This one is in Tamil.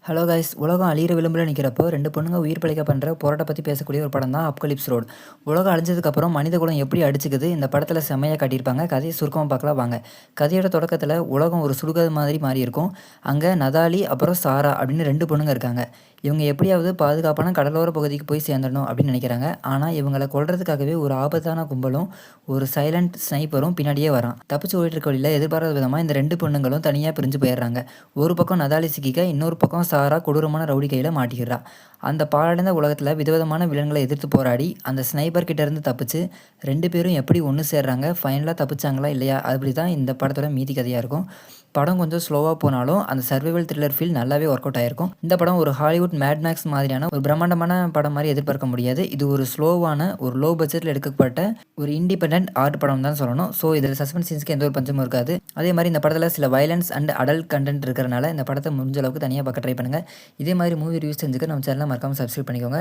ஹலோ கைஸ், உலகம் அழியிற விளிம்பில் நிற்கிறப்போ 2 பொண்ணுங்க உயிர் பிழைக்க பண்ணுற போராட்ட பற்றி பேசக்கூடிய ஒரு படம் தான் அப்கலிப்ஸ் ரோட். உலகம் அழிஞ்சதுக்கப்புறம் மனித குலம் எப்படி அடிச்சுக்குது இந்த படத்தில் செம்மையாக காட்டியிருப்பாங்க. கதையை சுருக்கமாக பார்க்கலாம் வாங்க. கதையோட தொடக்கத்தில் உலகம் ஒரு சுடுகாடு மாதிரி மாறி இருக்கும். அங்கே நதாலி அப்புறம் சாரா அப்படின்னு 2 பொண்ணுங்க இருக்காங்க. இவங்க எப்படியாவது பாதுகாப்பான கடலோர பகுதிக்கு போய் சேர்ந்துடணும் அப்படின்னு நினைக்கிறாங்க. ஆனால் இவங்களை கொல்றதுக்காகவே ஒரு ஆபத்தான கும்பலும் ஒரு சைலண்ட் ஸ்னைப்பரும் பின்னாடியே வரான். தப்பிச்சு ஓடிட்டு இருக்க வழியில் எதிர்பாராத விதமாக இந்த 2 பொண்ணுங்களும் தனியாக பிரிஞ்சு போயிடுறாங்க. ஒரு பக்கம் நதாலி சிக்கிக்க, இன்னொரு பக்கம் சாரா கொடூரமான ரவுடி கையில் மாட்டிக்கிறா. அந்த பாழடைந்த உலகத்தில் விதவிதமான விலங்குகளை எதிர்த்து போராடி அந்த ஸ்னைப்பர் கிட்ட இருந்து தப்பிச்சு 2 பேரும் எப்படி ஒன்று சேர்றாங்க, ஃபைனலாக தப்பிச்சாங்களா இல்லையா, அப்படி தான் இந்த படத்தோட மீதி கதையாக இருக்கும். படம் கொஞ்சம் ஸ்லோவாக போனாலும் அந்த சர்வைவல் த்ரில்லர் ஃபீல் நல்லாவே ஒர்க் அவுட் ஆயிருக்கும். இந்த படம் ஒரு ஹாலிவுட் மேட் மேக்ஸ் மாதிரியான ஒரு பிரம்மாண்டமான படம் மாதிரி எதிர்பார்க்க முடியாது. இது ஒரு ஸ்லோவான ஒரு லோ பட்ஜெட்டில் எடுக்கப்பட்ட ஒரு இண்டிபெண்டன்ட் ஆர்ட் படம் தான் சொல்லணும். ஸோ இதில் சஸ்பென்ஸ் சீன்ஸ்க்கு எந்த ஒரு பஞ்சமும் இருக்காது. அதே மாதிரி இந்த படத்தில் சில வயலன்ஸ் அண்ட் அடல்ட் கண்டென்ட் இருக்கிறனால இந்த படத்தை முடிஞ்ச அளவுக்கு தனியாக பார்க்க ட்ரை பண்ணுங்கள். இதே மாதிரி மூவி ரிவ்யூஸ் தெரிஞ்சுக்க நம்ம சேனலை மறக்காமல் சப்ஸ்கிரைப் பண்ணிக்கோங்க.